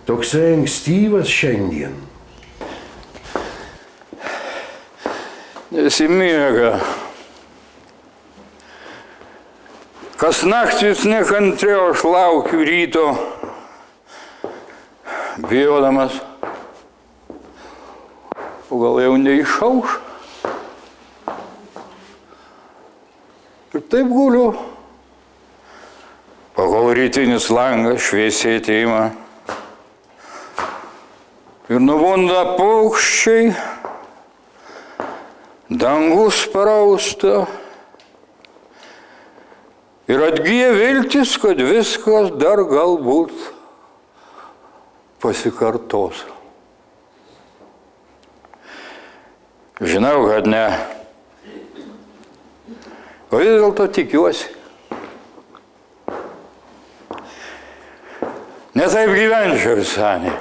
Toksai ankstyvas šiandien. Nesimiega. Kas naktį vis nekantriau, aš laukiu ryto, bijodamas, o gal jau neišauš. Ir taip guliu, pakol rytinis langas šviesėti ima. Ir nubunda paukščiai, dangus parausta. Ir atgyja viltis, kad viskas dar galbūt pasikartos. Žinau, kad ne. O vis dėlto tikiuosi. Ne taip gyvenčiau visai.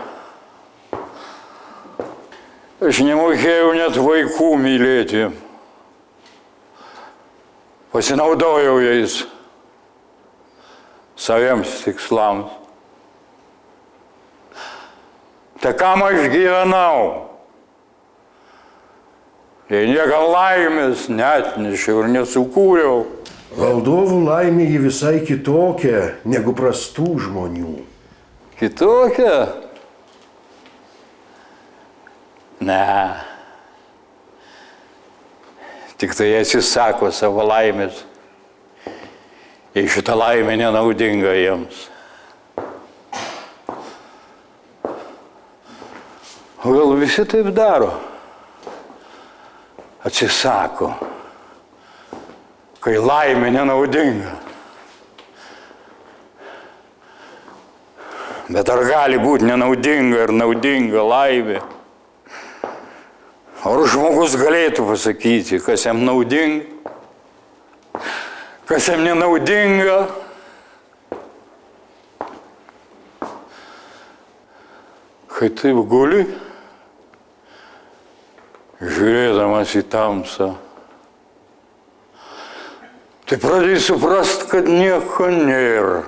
Aš nemokėjau net vaikų mylėti. Pasinaudojau jais saviems tikslams. Tai kam aš gyvenau? Jei niekam laimės neatnešiau ir nesukūriau. Valdovų laimė ji visai kitokia negu prastų žmonių. Kitokia? Ne. Tik tai atsisako savo laimės. Jei šita laimė nenaudinga jiems. O gal visi taip daro? Atsisako, kai laimė nenaudinga. Bet ar gali būti nenaudinga ir naudinga laimė? Ar žmogus galėtų pasakyti, kas jam naudinga, kas jam nenaudinga? Kai taip guli, žiūrėdamas į tamsą, tai pradėjai suprast, kad nieko nėra.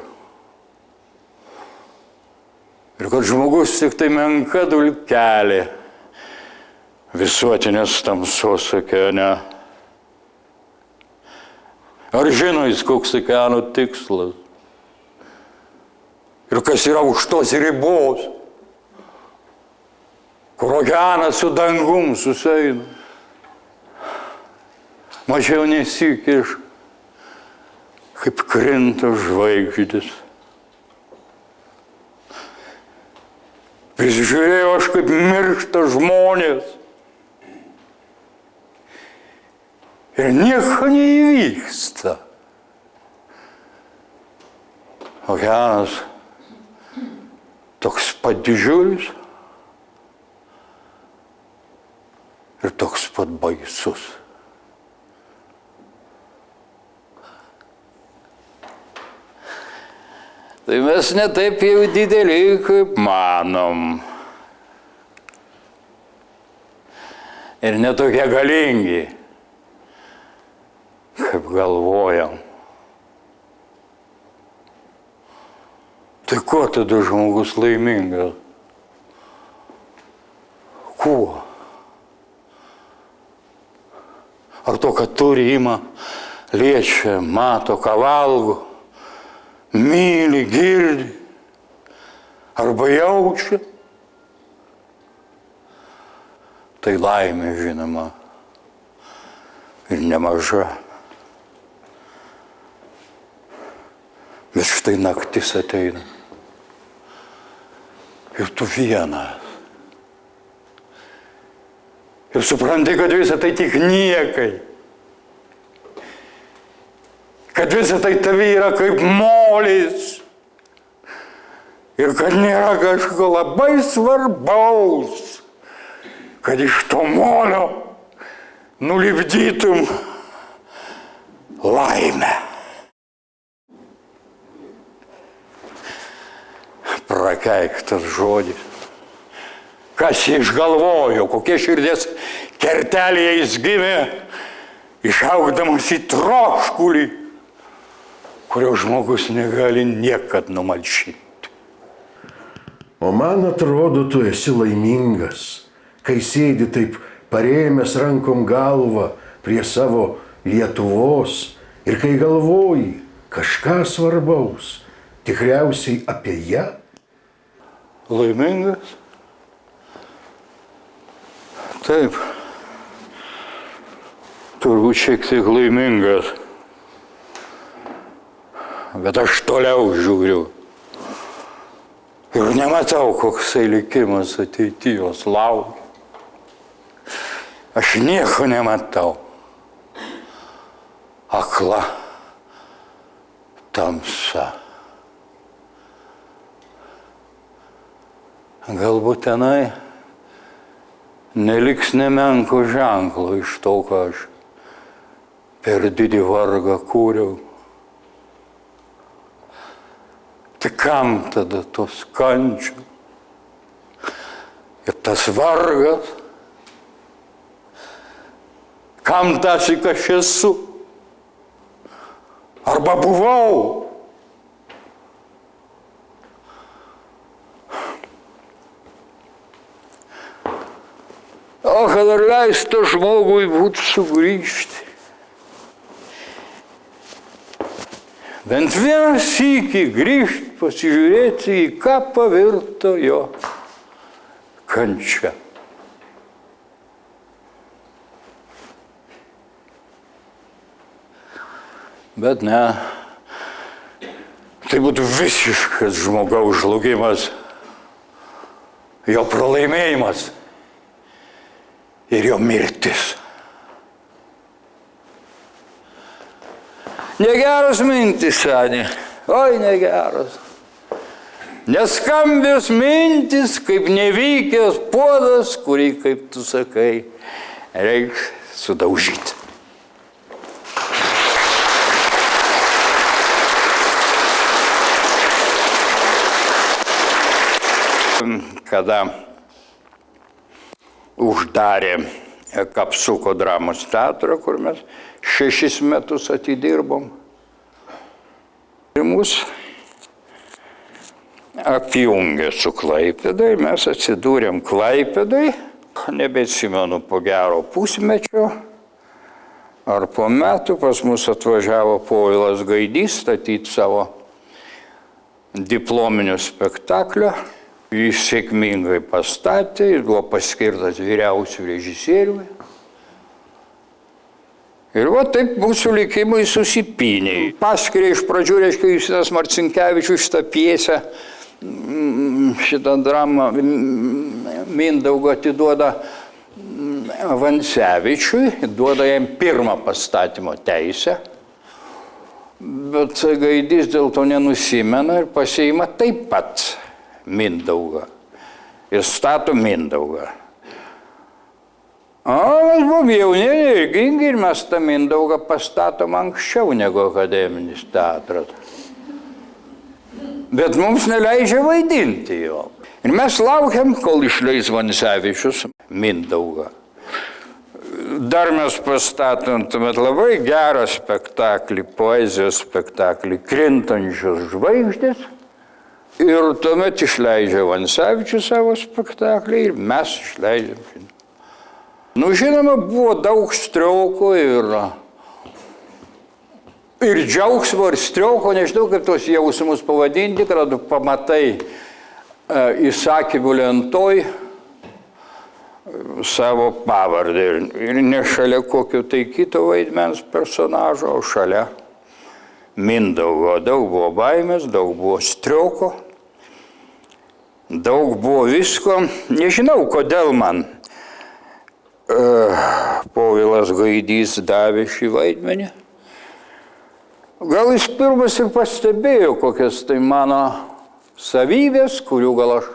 Ir kad žmogus tik tai menka dulkelė visuotinės tamsos okeane. Ar žino jis, koks okeano tikslas? Ir kas yra už tos ribos, kur okeanas su dangum susieina? Mačiau nesyk, kaip krinta žvaigždės. Prisižiūrėjau aš, kaip miršta žmonės. Ir nieko neįvyksta. Okeanas toks pat didžiulis ir toks pat baisus. Tai mes ne taip jau dideli, kaip manom. Ir netokie galingi, kaip galvojam. Tai kuo tada žmogus laimingas? Kuo? Ar to, kad turi, ima, liečia, mato, ką valgo, myli, girdi, arba jaučia? Tai laimė, žinoma, ir nemaža. Bet štai naktis ateina. Ir tu vienas. Ir supranti, kad visa tai tik niekai. Kad visa tai tavi yra kaip molis. Ir kad nėra kažko labai svarbaus, kad iš to molio nulipdytum laimę. Prakeiktas žodis. Kas jį išgalvojo, kokie širdies kertelėje jis gimė, išaugdamas į troškulį, kurio žmogus negali niekad numalšinti. O man atrodo, tu esi laimingas, kai sėdi taip parėmęs rankom galvą prie savo Lietuvos ir kai galvoji kažką svarbaus, tikriausiai apie ją. Laimingas? Taip. Turbūt šiek tiek laimingas. Bet aš toliau žiūriu. Ir nematau, koksai likimas ateityjos laukia. Aš nieko nematau. Akla tamsa. Galbūt tenai neliks nemenko ženklo iš to, ką aš per didį vargą kūriau. Tai kam tada tos kančios ir tas vargas? Kam tas, ką aš esu? Arba buvau? O kad ar leista žmogui būtų sugrįžti. Bent vieną sykį grįžti, pasižiūrėti, į ką pavirto jo kančia. Bet ne, tai būtų visiškas žmogaus žlugimas, jo pralaimėjimas ir jo mirtis. Negeras mintis, seni, oi negeras. Neskambios mintis, kaip nevykęs puodas, kurį, kaip tu sakai, reiks sudaužyti. Kada uždarė Kapsuko dramos teatrą, kur mes 6 metus atidirbom. Ir mus apjungė su Klaipėdai, mes atsidūrėm Klaipėdai, nebeatsimenu, po gero pusmečio ar po metų pas mus atvažiavo Povilas Gaidys statyti savo diplominio spektaklio. Jis sėkmingai pastatė ir buvo paskirtas vyriausių režisieriumi. Ir va taip mūsų likimai susipynė. Paskiria iš pradžių, reiškia, Justinas Marcinkevičius šitą pjesę, šitą dramą Mindaugą atiduoda Vancevičiui, duoda jam pirmą pastatymo teisę. Bet Gaidys dėl to nenusimena ir pasiima taip pat Mindaugą. Ir stato Mindaugą. O mes buvom jauni ir gingi ir mes tą Mindaugą pastatom anksčiau negu akademinis teatras. Bet mums neleidžia vaidinti jo. Ir mes laukiam, kol išleis Vancevičius Mindaugą. Dar mes pastatom tuomet labai gerą spektaklį, poezijos spektaklį Krintančios žvaigždės. Ir tuomet išleidžia Vancevičius savo spektaklį ir mes išleidžiam. Nu, žinoma, buvo daug striauko ir džiaugsmo, ir striauko, nežinau, kaip tos jausmus pavadinti, kad pamatai įsakymų lentoj savo pavardę. Ir ne šalia kokio tai kito vaidmens personažo, o šalia Mindaugo. Daug buvo baimės, daug buvo striauko, daug buvo visko. Nežinau, kodėl man Povilas Gaidys davė šį vaidmenį. Gal jis pirmas ir pastebėjo kokias tai mano savybės, kurių gal aš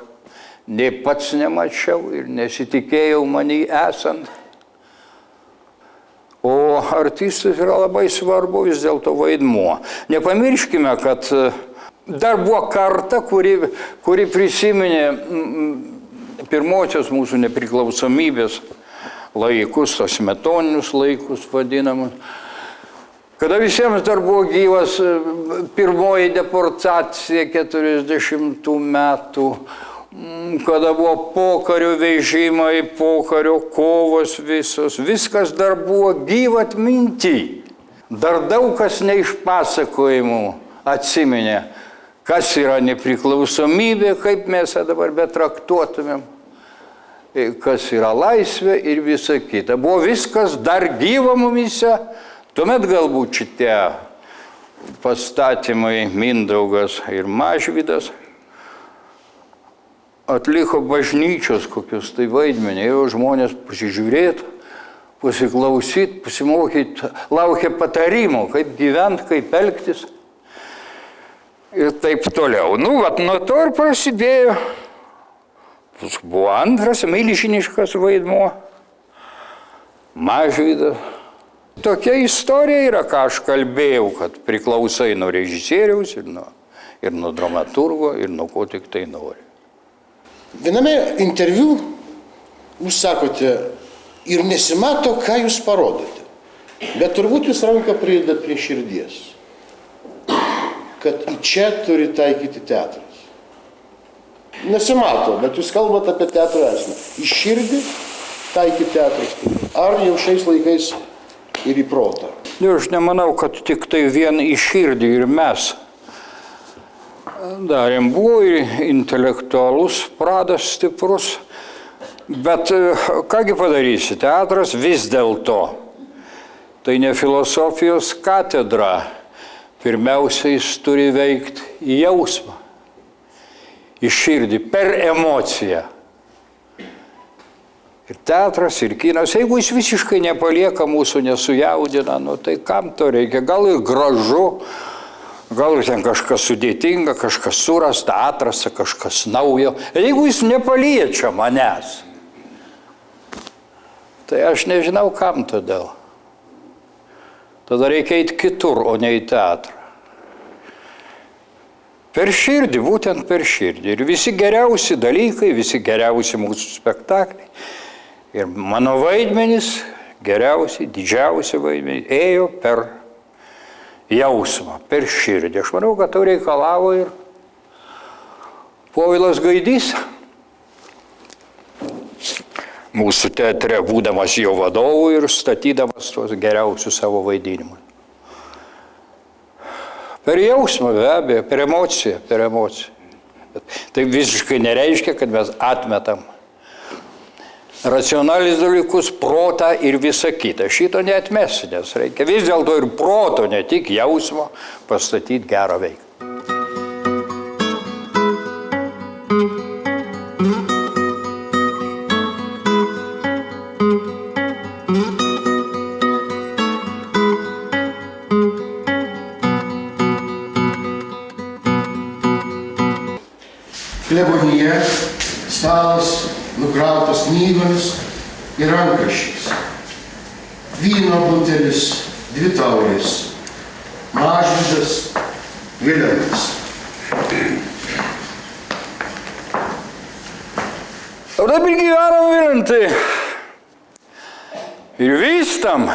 nei pats nemačiau ir nesitikėjau manį esant. O artistas yra labai svarbu vis dėlto vaidmuo. Nepamirškime, kad dar buvo karta, kuri prisiminė pirmosios mūsų nepriklausomybės laikus, tos smetoninius laikus vadinamus, kada visiems dar buvo gyvas pirmoji deportacija 40 metų, kada buvo pokario vežimai, pokario kovos visos, viskas dar buvo gyva atminty. Dar daug kas ne iš pasakojimų atsiminė, kas yra nepriklausomybė, kaip mes ją dabar betraktuotumėm, kas yra laisvė ir visa kita. Buvo viskas dar gyva mumise, tuomet galbūt šitie pastatymai Mindaugas ir Mažvydas atliko bažnyčios kokius tai vaidmenį, jau žmonės pasižiūrėtų, pasiklausyti, pasimokyti, laukia patarimų, kaip gyventi, kaip elgtis ir taip toliau. Vat nuo to ir prasidėjo. Buvo antras milžiniškas vaidmuo, Mažvydas. Tokia istorija yra, ką aš kalbėjau, kad priklausai nuo režisieriaus ir nuo dramaturgo ir nuo ko tik tai nori. Viename interviu jūs sakote, ir nesimato, ką jūs parodote, bet turbūt jūs ranką pridedat prie širdies, kad į čia turi taikyti teatras. Nesimato, bet jūs kalbate apie teatro esmę. Į širdį taikyti teatras. Ar jau šiais laikais ir į protą? Aš nemanau, kad tik tai vien į širdį ir mes darėm. Buvo ir intelektualus pradas stiprus, bet kągi padarysi, teatras vis dėlto. Tai ne filosofijos katedra. Pirmiausia, jis turi veikti į jausmą, į širdį, per emociją. Ir teatras, ir kinas, jeigu jis visiškai nepalieka mūsų, nesujaudina, tai kam to reikia? Gal ir gražu, gal ir ten kažkas sudėtinga, kažkas surasta, atrasta, kažkas naujo. Jeigu jis nepaliečia manęs, tai aš nežinau, kam todėl. Tada reikia eiti kitur, o ne į teatrą. Per širdį, būtent per širdį. Ir visi geriausi dalykai, visi geriausi mūsų spektakliai. Ir mano vaidmenys, geriausi, didžiausi vaidmenys, ėjo per jausmą, per širdį. Aš manau, kad to reikalavo ir Povilas Gaidys. Mūsų teatre, būdamas jo vadovu ir statydamas tuos geriausius savo vaidinimus. Per jausmą, be abejo, per emociją, per emociją. Bet tai visiškai nereiškia, kad mes atmetam racionalius dalykus, protą ir visą kitą. Šito neatmesi, nes reikia vis dėlto ir proto, ne tik jausmo, pastatyti gerą veiklą. Klebonija, stalas nukrautas knygomis ir rankraščiais. Vyno butelis, 2 taurės, Mažvydas, Vilenas. O dabar gyvenam Vilentai ir vystam,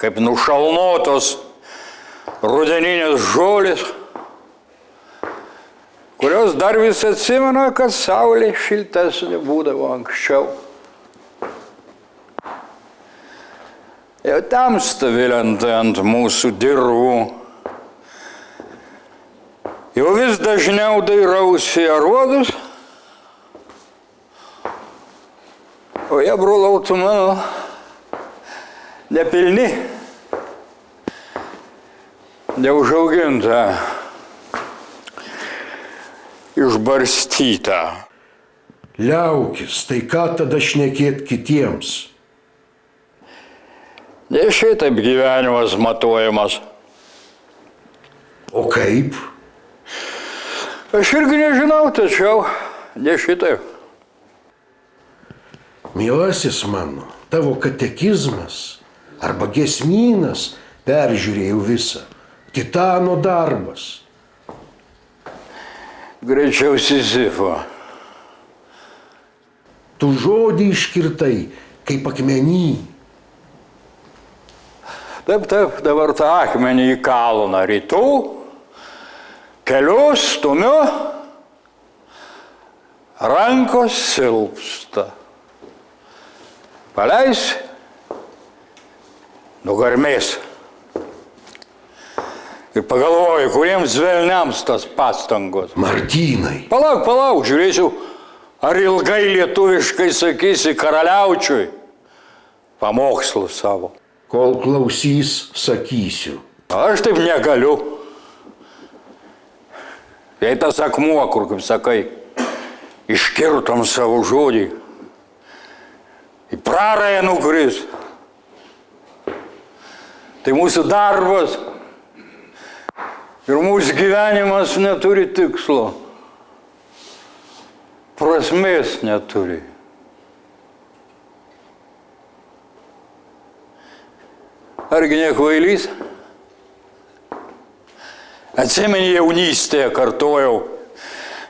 kaip nušalnotos rudeninės žolės, kurios dar vis atsimena, kad saulė šiltesnė būdavo anksčiau. Jau tamsta Vilentai ant mūsų dirvų. Jau vis dažniau dairausi aruodus, o jie, brolautų mano, nepilni, neužauginta, išbarstyta. Liaukis, tai ką tada šnekėt kitiems? Ne šitaip gyvenimas matuojamas. O kaip? Aš irgi nežinau, tačiau ne šitaip. Mielasis mano, tavo katekizmas arba giesmynas peržiūrėjau visą. Titano darbas. Greičiau Sizifo. Tu žodį iškirtai, kaip akmenį. Taip, dabar tą akmenį į kalną rytų, keliu stumiu, rankos silpsta. Paleis, nugarmės. Ir pagalvoju, kuriems velniams tas pastangos. Martynai. Palauk, žiūrėsiu, ar ilgai lietuviškai sakysi karaliaučiui pamokslų savo. Kol klausys, sakysiu. Aš taip negaliu. Jei tas akmuo, kur, kaip sakai, iškirtom savo žodį, į prarąją nukris, tai mūsų darbas ir mūsų gyvenimas neturi tikslo. Prasmės neturi. Argi ne kvailys? Atsimeni, jaunystėje kartojau,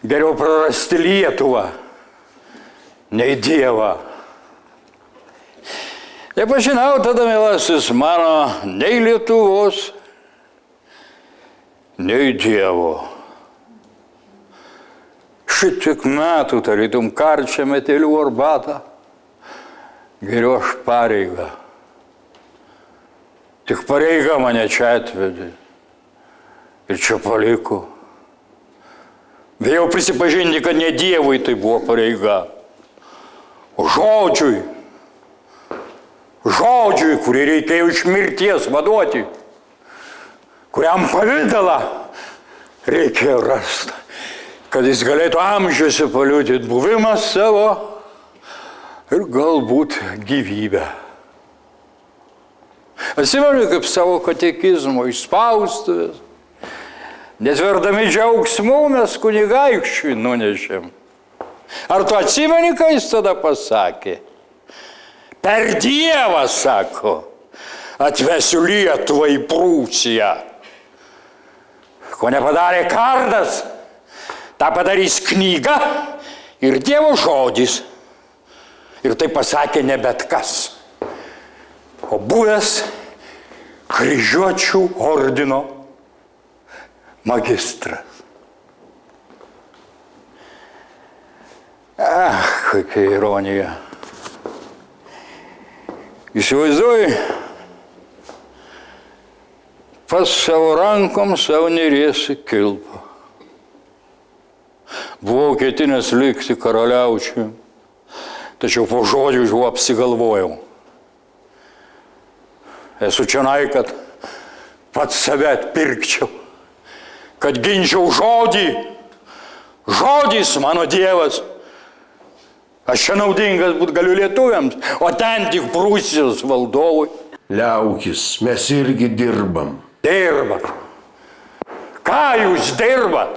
geriau prarasti Lietuvą, nei Dievą. Nepažinau tada, mielasis mano, nei Lietuvos, nei Dievo. Šitiek metų, tarytum karčią metelių arbatą, geriu aš pareigą. Tik pareiga mane čia atvedė ir čia paliko. Vėjau prisipažinti, kad ne Dievui tai buvo pareiga, o žodžiui, kurį reikėjo iš mirties vaduoti, kuriam pavidalą reikėjo rasti, kad jis galėtų amžiuose paliudyti buvimą savo ir galbūt gyvybę. Atsimenu, kaip savo katekizmo išspaustuvės, netverdami džiaugsmų mes kunigaikščiui nunešėm. Ar tu atsimeni, ką jis tada pasakė? Per Dievą, sako, atvesiu Lietuvą į Prūsiją. Ko nepadarė kardas, tą padarys knyga ir Dievo žodis. Ir tai pasakė ne bet kas, o buvęs kryžiuočių ordino magistras. Kokia ironija. Įsivaizduoji, pas savo rankom savo neriesi kilpą. Buvau ketinęs likti karaliaučiui, tačiau po žodžių jau apsigalvojau. Esu čionai, kad pats save atpirkčiau, kad ginčiau žodį. Žodis mano Dievas. Aš čia naudingas būt galiu lietuviams, o ten tik Prūsijos valdovui. Liaukis, mes irgi dirbam. Dirbat. Ką jūs dirbat?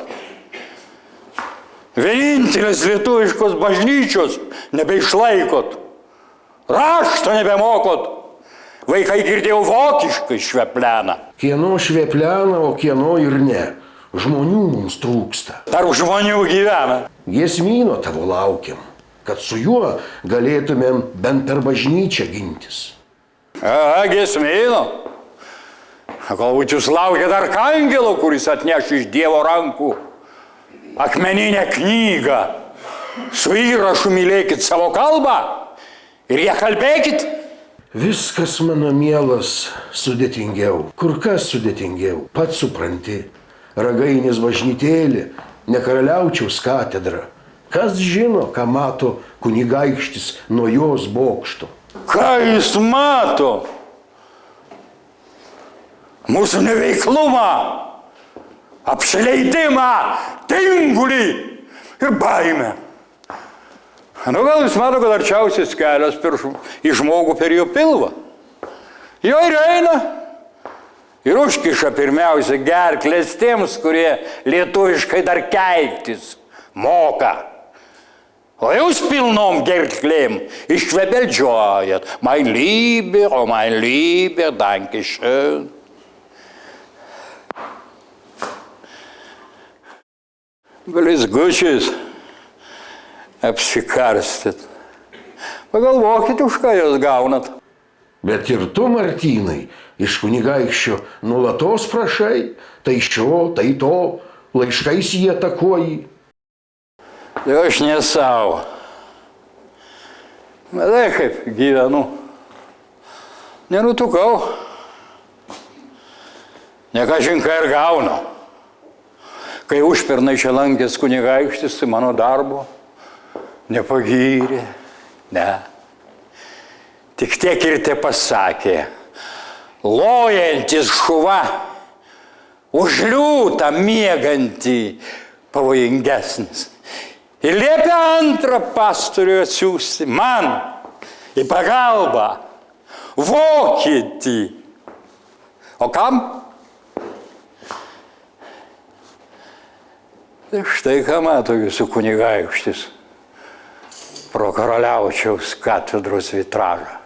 Vienintelės lietuviškos bažnyčios nebeišlaikot. Rašto nebemokot. Vaikai girdėjau vokiškai šveplena. Kieno šveplena, o kieno ir ne. Žmonių mums trūksta. Tarp žmonių gyvena. Giesmyno tavo laukiam, kad su juo galėtumėm bent per bažnyčią gintis. Giesmyno. Galbūt jūs laukiat arkangelo, kuris atneš iš Dievo rankų akmeninę knygą. Su įrašu mylėkit savo kalbą ir ją kalbėkit. Viskas, mano mielas, sudėtingiau. Kur kas sudėtingiau. Pats supranti. Ragainis bažnytėlė, ne karaliaučiaus katedra. Kas žino, ką mato kunigaikštis nuo jos bokšto? Ką jis mato? Mūsų neveiklumą, apsileidimą, tingulį ir baimę. Nu, gal jis mato, kad arčiausias kelias į žmogų per jo pilvą. Jo ir eina. Ir užkiša pirmiausia gerklės tiems, kurie lietuviškai dar keiktis moka. O jūs pilnom gerklėm išvebeldžiojat. Mein Lieber, danke schön. Blizgučiais apsikarstyt. Pagalvokit, už ką jūs gaunat. Bet ir tu, Martynai, iš kunigaikščio nulatos prašai, tai šio, tai to, laiškais jį atakuoji. Tai aš ne savo. Matai, kaip gyvenu. Nenutukau. Nekažin ką ir gaunu. Kai užpernai čia lankės kunigaikštis, tai mano darbo nepagyrė. Ne. Tik tiek ir te pasakė. Lojantis šuva už liūtą miegantį pavojingesnis. Ir liepė antrą pastorių atsiųsti man į pagalbą vokietį. O kam? Tai štai ką mato jūsų kunigaikštis pro Karaliaučiaus katedros vitražą.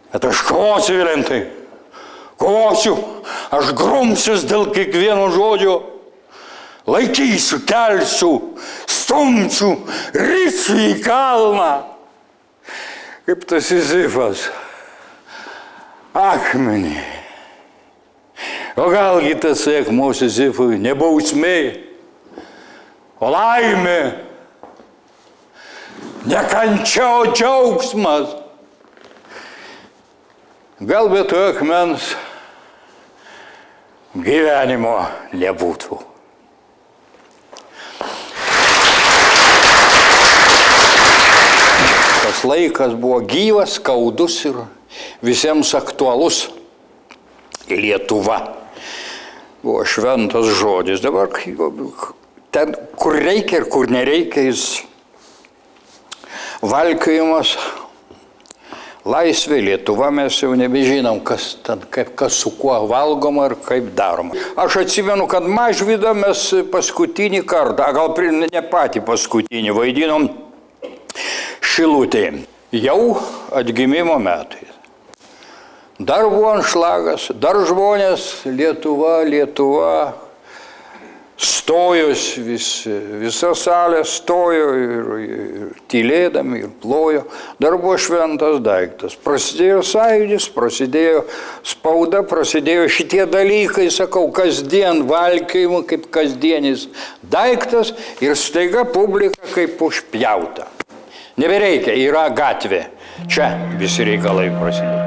Bet aš kovosiu, Vilentai, kovosiu, aš grumsiuos dėl kiekvieno žodžio. Laikysiu, kelsiu, stumsiu, risiu į kalną. Kaip tas Sizifas. Akmenį. O galgi tas akmuo Sizifui ne bausmė, o laimė. Ne kančia, o džiaugsmas. Gal be to akmens gyvenimo nebūtų. Tas laikas buvo gyvas, skaudus ir visiems aktualus. Lietuva buvo šventas žodis. Dabar ten, kur reikia ir kur nereikia, jis valkiojimas. Laisvė, Lietuva, mes jau nebežinom, kas su kuo valgoma ir kaip daroma. Aš atsimenu, kad Mažvydą mes paskutinį kartą, gal ne patį paskutinį, vaidinom Šilutėje. Jau atgimimo metais. Dar buvo anšlagas, dar žmonės Lietuva, stojus, visa salė stojo ir tylėdami ir plojo. Dar buvo šventas daiktas. Prasidėjo sąjūdis, prasidėjo spauda, prasidėjo šitie dalykai, sakau, kasdien valkiojimų kaip kasdienis daiktas ir staiga publika kaip užpjauta. Nebereikia, yra gatvė. Čia visi reikalai prasidėjo.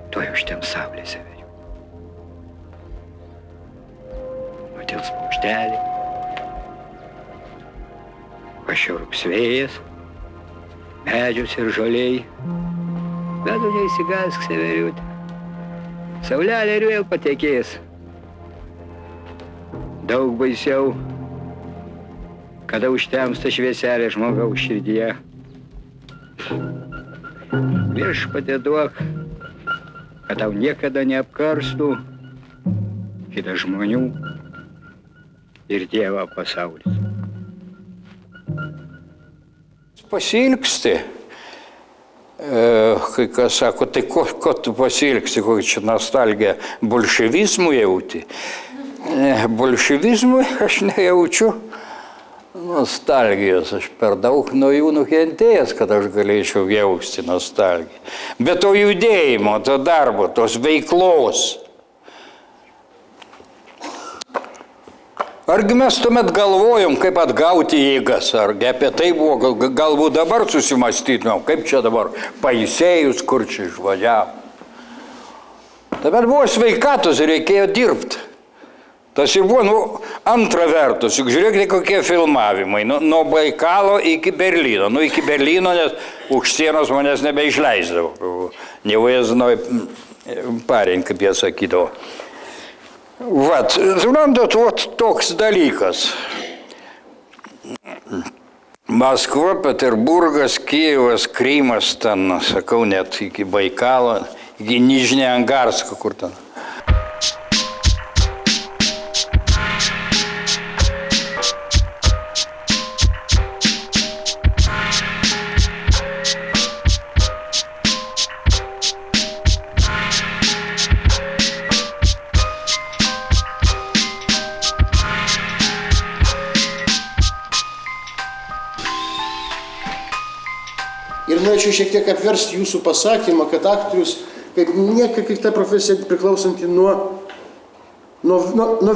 Tuoj užtems saulė Severių. Nutils paukštelį. Pašiurps vėjas, medžius ir žoliai. Bet tu neįsigask, Severiutė. Saulelė ir vėl patekės. Daug baisiau, kada užtemsta švieselė žmogaus širdyje. Viešpatie duok, kad tau niekada neapkarstų kitas žmonių ir Dievo pasaulis. Pasiilgsti. Kai kas sako, tai ko tu pasiilgsti, kokia čia nostalgija, bolševizmų jauti. Bolševizmui aš nejaučiu nostalgijos, aš per daug nuo jų nukentėjęs, kad aš galėčiau jausti nostalgiją. Bet to judėjimo, to darbo, tos veiklos. Argi mes tuomet galvojom, kaip atgauti jėgas, argi apie tai buvo, galbūt dabar susimastytumėm, kaip čia dabar pailsėjus, kur čia išvažiavo. Tuomet buvo sveikatos ir reikėjo dirbti. Tas ir buvo, antra vertus, juk žiūrėkite, kokie filmavimai, nuo Baikalo iki Berlyno. Iki Berlyno, nes už sienos manęs nebeišleisdavo. Nevajaznoj parink, kaip jie sakydavo. Vat, suprantat, toks dalykas. Maskva, Peterburgas, Kijevas, Krymas, ten, sakau, net iki Baikalo, iki Nižneangarsko, kur ten. Ir norėčiau šiek tiek apversti jūsų pasakymą, kad aktorius, kaip nieka, kaip ta profesija priklausanti nuo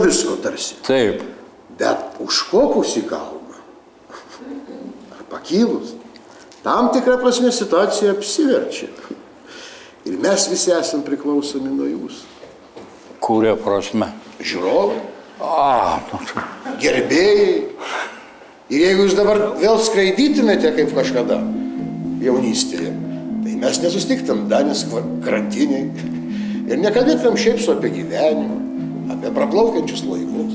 visko tarsi. Taip. Bet užkopus į kalną, ar pakilus, tam tikrą prasme situacija apsiverčia. Ir mes visi esam priklausomi nuo jūsų. Kuria prasme? Žiūrovai, Nu, gerbėjai. Ir jeigu jūs dabar vėl skraidytumėte kaip kažkada jaunystėje, tai mes nesustiktam Danės krantiniai ir nekalbėtumėm šiaip su apie gyvenimą, apie praplaukiančius laivus.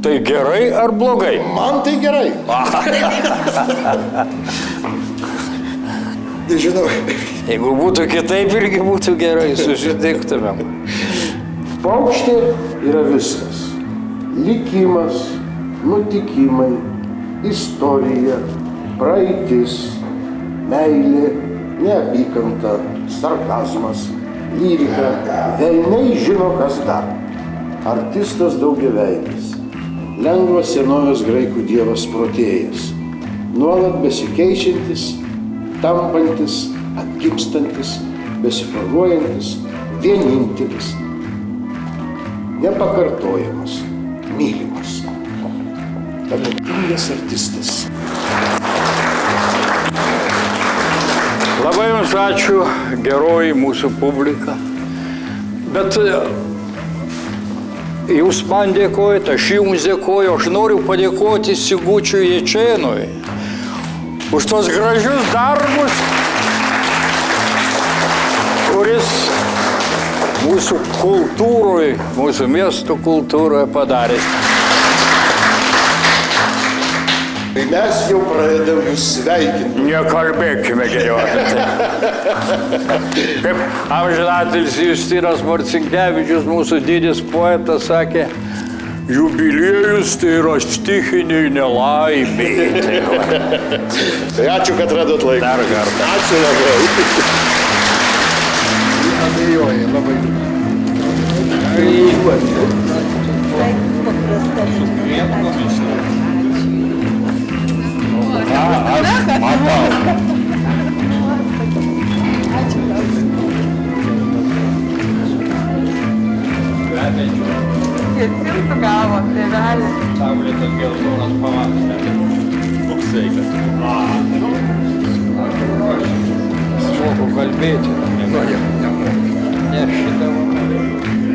tai gerai ar blogai? Man tai gerai. Nežinau. Jeigu būtų kitaip, irgi būtų gerai, susitiktumėm. Paukštė yra viskas. Likimas, nutikimai, istorija, praeitis, meilė, neapykanta, sarkazmas, lyrika, velniai žino kas dar. Artistas daugiaveidis, lengvas senovės graikų dievas protėjas, nuolat besikeičiantis, tampantis, atgimstantis, besiformuojantis, vienintelis, nepakartojamas, mylimas, talentingas artistas. Labai jums ačiū, geroji mūsų publika. Bet jūs man dėkojate, aš jums dėkoju, aš noriu padėkoti Sigučiui Ječėnui už tos gražius darbus, kuris mūsų kultūroje, mūsų miesto kultūroje padarė. Tai mes jau pradedam jūs sveikinti. Nekalbėkime geriau apie tai. Kaip amžinatilsį Justinas Marcinkevičius, mūsų didis poetas, sakė, jubiliejus tai yra stichiniai nelaimiai. Tai ačiū, kad radot laiką. Dar kartą. Ačiū labai. Abejoju, labai. Kecintų gavo, tėvelį. Saulėtas geltonas pavasaris. Koks sveikas. Moku kalbėti. Ne šitą.